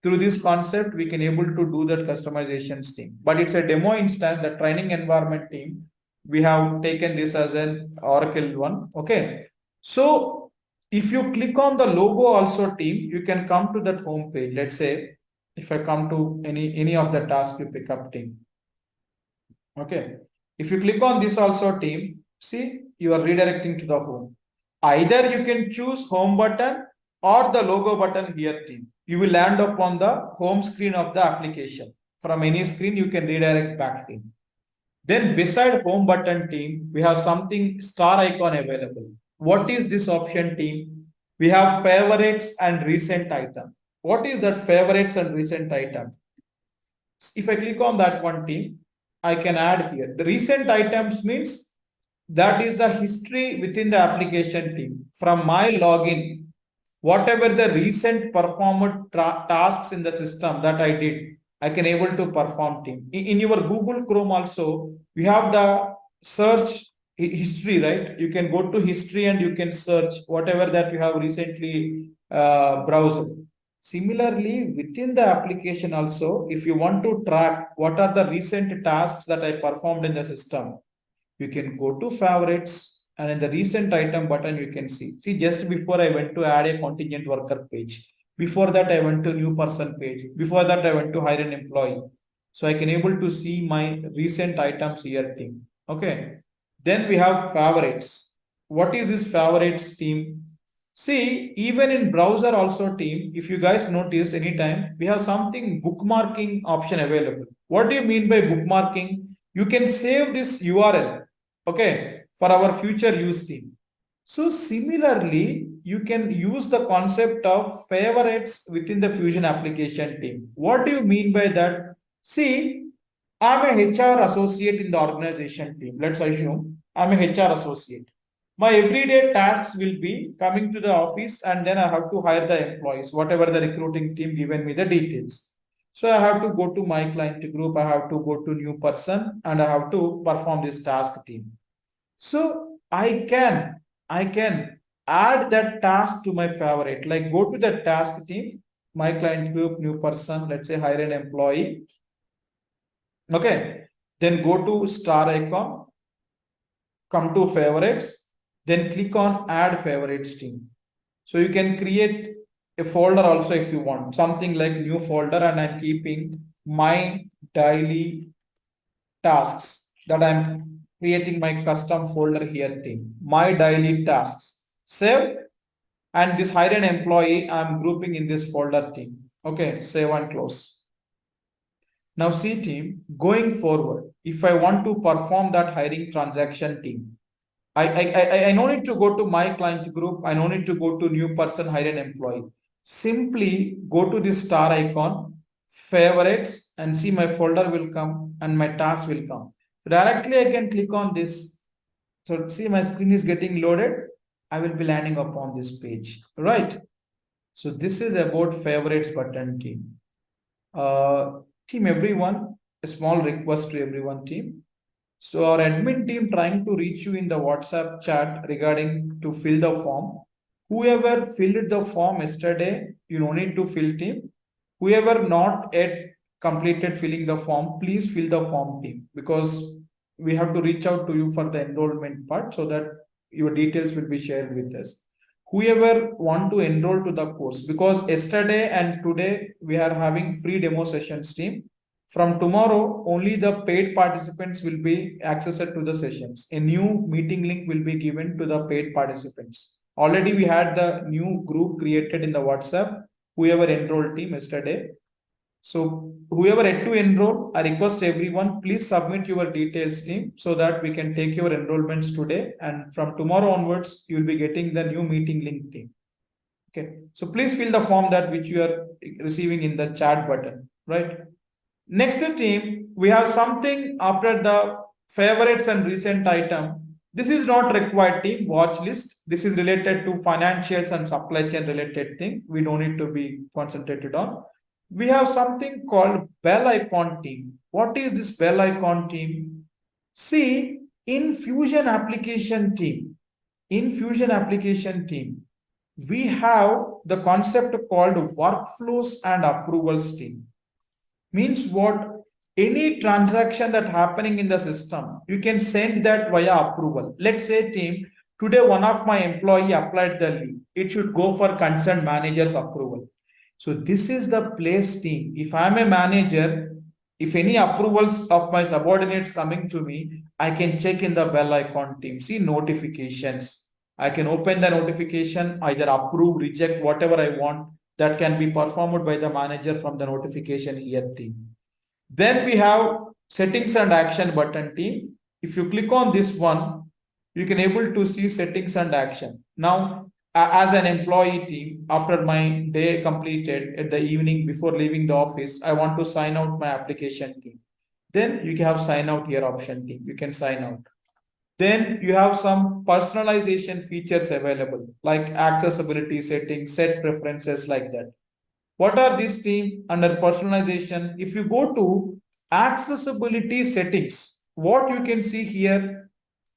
Through this concept, we can able to do that customizations team. But it's a demo instance, the training environment team. We have taken this as an Oracle one. Okay. So if you click on the logo also team, you can come to that home page. Let's say if I come to any of the tasks you pick up team. Okay. If you click on this also team, see you are redirecting to the home. Either you can choose home button or the logo button here team. you will land up on the home screen of the application. From any screen, you can redirect back team. Then beside home button team, we have something star icon available. What is this option team? We have favorites and recent item. What is that favorites and recent item? If I click on that one team, I can add here. The recent items means that is the history within the application team. From my login, whatever the recent performed tasks in the system that I did, I can able to perform team. In your Google Chrome also, you have the search history, right? You can go to history and you can search whatever that you have recently browsed. Similarly, within the application also, if you want to track what are the recent tasks that I performed in the system, you can go to favorites and in the recent item button, you can see just before I went to add a contingent worker page. Before that, I went to new person page. Before that, I went to hire an employee. So I can able to see my recent items here team. Okay. Then we have favorites. What is this favorites team? See, even in browser also team, if you guys notice anytime, we have something bookmarking option available. What do you mean by bookmarking? You can save this URL, okay, for our future use team. So similarly, you can use the concept of favorites within the Fusion application team. What do you mean by that? See, I'm a HR associate in the organization team. Let's assume I'm a HR associate. My everyday tasks will be coming to the office and then I have to hire the employees, whatever the recruiting team given me the details. So I have to go to my client group, I have to go to new person and I have to perform this task team. So I can add that task to my favorite, like go to the task team, my client group, new person, let's say hire an employee. Okay, then go to star icon, come to favorites, then click on add favorites team. So you can create a folder also if you want, something like new folder, and I'm keeping my daily tasks that I'm creating my custom folder here team, my daily tasks. Save, and this hire an employee, I'm grouping in this folder team. Okay, save and close. Now see team, going forward, if I want to perform that hiring transaction team, I no need to go to my client group. I no need to go to new person, hire an employee. Simply go to this star icon, favorites, and see my folder will come and my task will come. Directly I can click on this. So see my screen is getting loaded. I will be landing upon this page, right? So this is about favorites button team. Team everyone, a small request to everyone team. So our admin team trying to reach you in the WhatsApp chat regarding to fill the form. Whoever filled the form yesterday, you don't need to fill team. Whoever not yet completed filling the form, please fill the form team, because we have to reach out to you for the enrollment part so that your details will be shared with us. Whoever want to enroll to the course, because yesterday and today we are having free demo sessions team. From tomorrow, only the paid participants will be accessed to the sessions. A new meeting link will be given to the paid participants. Already we had the new group created in the WhatsApp, whoever enrolled team yesterday. So whoever had to enroll, I request everyone, please submit your details team so that we can take your enrollments today. And from tomorrow onwards, you will be getting the new meeting link team. Okay. So please fill the form that which you are receiving in the chat button, right? Next team, we have something after the favorites and recent item. This is not required team, watch list. This is related to financials and supply chain related thing. We don't need to be concentrated on. We have something called bell icon team. What is this bell icon team? See, in Fusion application team, we have the concept called workflows and approvals team. Means what? Any transaction that happening in the system, you can send that via approval. Let's say team, today one of my employee applied the leave. It should go for concerned manager's approval. So this is the place team. If I'm a manager, if any approvals of my subordinates coming to me, I can check in the bell icon team. See notifications. I can open the notification, either approve, reject, whatever I want. that can be performed by the manager from the notification here team. Then we have settings and action button team. If you click on this one, you can able to see settings and action. Now, as an employee team, after my day completed at the evening before leaving the office, I want to sign out my application team. Then you can have sign out here option team. You can sign out. Then you have some personalization features available like accessibility settings, set preferences like that. What are these team under personalization? If you go to accessibility settings, what you can see here,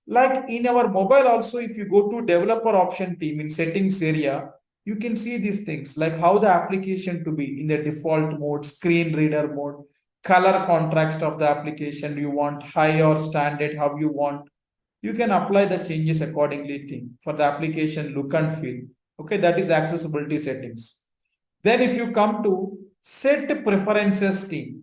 like in our mobile also, if you go to developer option team in settings area, you can see these things like how the application to be in the default mode, screen reader mode, color contrast of the application you want, high or standard, how you want. You can apply the changes accordingly team for the application look and feel. Okay, that is accessibility settings. Then if you come to set preferences team,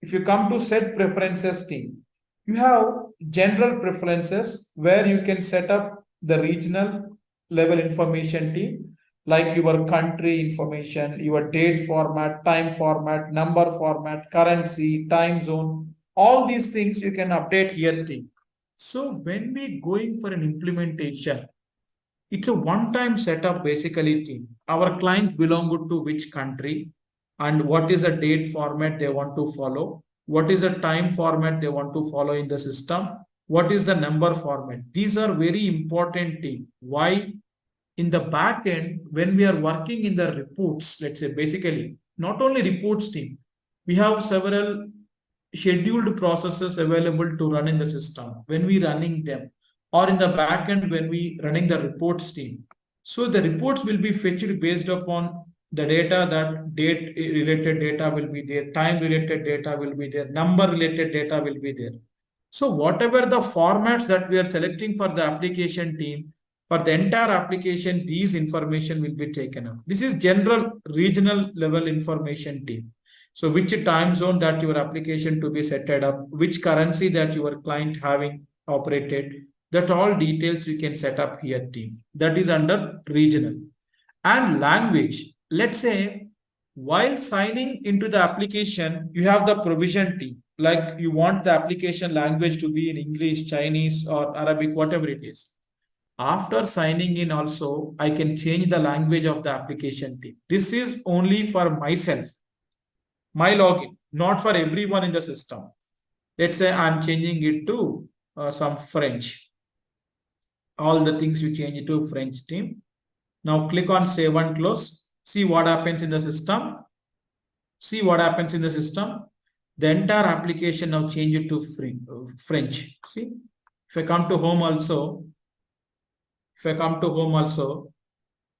if you come to set preferences team, you have general preferences where you can set up the regional level information team, like your country information, your date format, time format, number format, currency, time zone, all these things you can update here team. So when we going for an implementation, it's a one-time setup basically team. Our client belong to which country and what is the date format they want to follow, what is the time format they want to follow in the system, what is the number format. These are very important team. Why? In the back end, when we are working in the reports, let's say basically, not only reports team, we have several scheduled processes available to run in the system when we running them, or in the back end when we running the reports team. So the reports will be fetched based upon the data, that date related data will be there, time related data will be there, number related data will be there. So whatever the formats that we are selecting for the application team, for the entire application, these information will be taken up. This is general regional level information team. So which time zone that your application to be set up, which currency that your client having operated, that all details you can set up here team. That is under regional. And language. Let's say while signing into the application, you have the provision team. Like you want the application language to be in English, Chinese, or Arabic, whatever it is. After signing in also, I can change the language of the application team. This is only for myself, my login, not for everyone in the system. Let's say I'm changing it to some French. All the things you change it to French team. Now click on save and close. See what happens in the system. See what happens in the system. The entire application now change it to French. See, if I come to home also,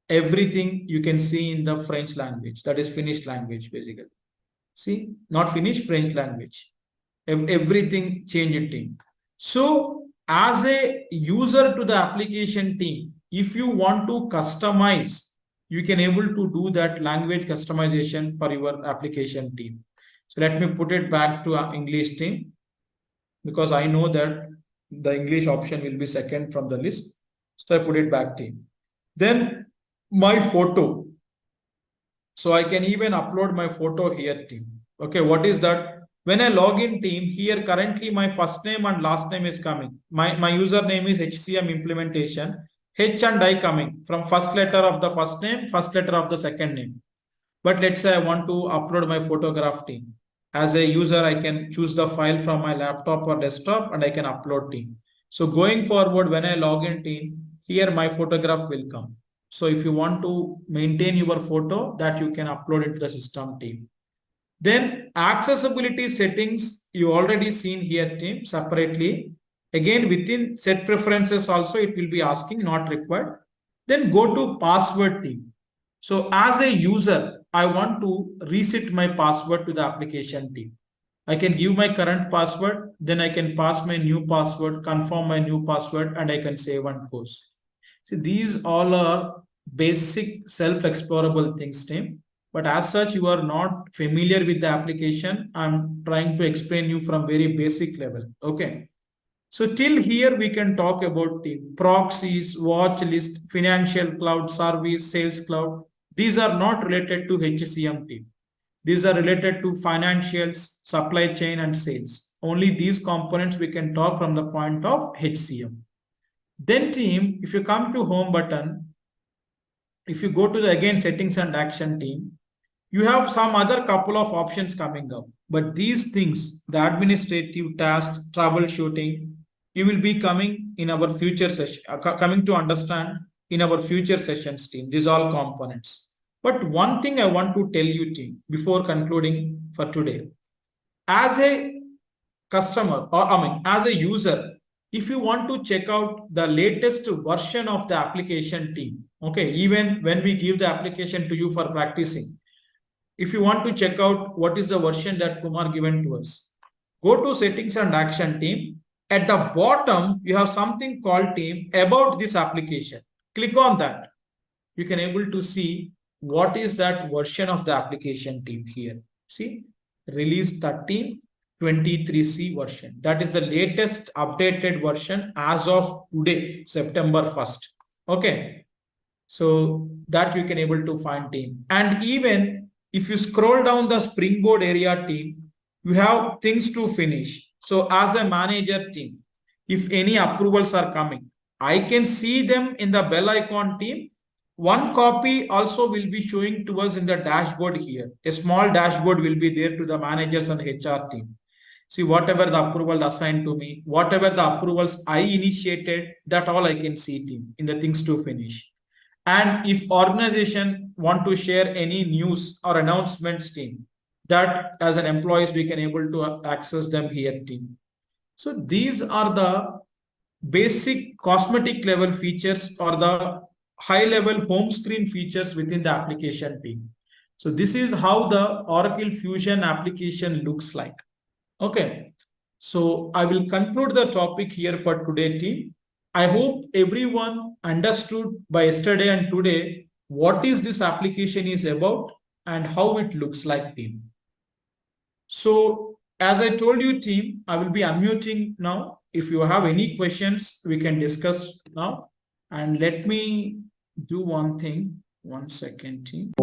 everything you can see in the French language. That is Finnish language basically. See, not Finnish, French language. Everything changed team. So as a user to the application team, if you want to customize, you can able to do that language customization for your application team. So let me put it back to our English team, because I know that the English option will be second from the list. So I put it back team. Then my photo. So I can even upload my photo here team. Okay, what is that? When I log in team, here currently my first name and last name is coming. My username is HCM implementation. H and I coming from first letter of the first name, first letter of the second name. But let's say I want to upload my photograph team. As a user, I can choose the file from my laptop or desktop and I can upload team. So going forward, when I log in team, here my photograph will come. So if you want to maintain your photo, that you can upload it to the system team. Then accessibility settings, you already seen here team separately. Again, within set preferences also, it will be asking not required. Then go to password team. So as a user, I want to reset my password to the application team. I can give my current password, then I can pass my new password, confirm my new password, and I can save and close. So these all are basic self-explorable things, team. But as such, you are not familiar with the application. I'm trying to explain you from very basic level. Okay. So till here, we can talk about the proxies, watch list, financial cloud, service, sales cloud. these are not related to HCM team. These are related to financials, supply chain, and sales. Only these components we can talk from the point of HCM. Then team, if you come to home button, if you go to the again settings and action team, you have some other couple of options coming up. But these things, the administrative tasks, troubleshooting, you will be coming in our future session, coming to understand in our future sessions team. These all components. But one thing I want to tell you team before concluding for today, as a customer or as a user, if you want to check out the latest version of the application team, okay, even when we give the application to you for practicing, if you want to check out what is the version that Kumar given to us, go to settings and action team. At the bottom, you have something called team about this application. Click on that. You can able to see what is that version of the application team here. See, release 13.23C version. That is the latest updated version as of today, September 1st. Okay. So that you can able to find team. And even if you scroll down the Springboard area team, you have things to finish. So as a manager team, if any approvals are coming, I can see them in the bell icon team. One copy also will be showing to us in the dashboard here. A small dashboard will be there to the managers and HR team. See, whatever the approval assigned to me, whatever the approvals I initiated, that all I can see team in the things to finish. And if organization want to share any news or announcements team, that as an employees we can able to access them here team. So these are the basic cosmetic level features or the high level home screen features within the application team. So this is how the Oracle Fusion application looks like. Okay. So I will conclude the topic here for today team. I hope everyone understood by yesterday and today what is this application is about and how it looks like team. So as I told you team, I will be unmuting now. If you have any questions, we can discuss now. And let me do one thing. 1 second team.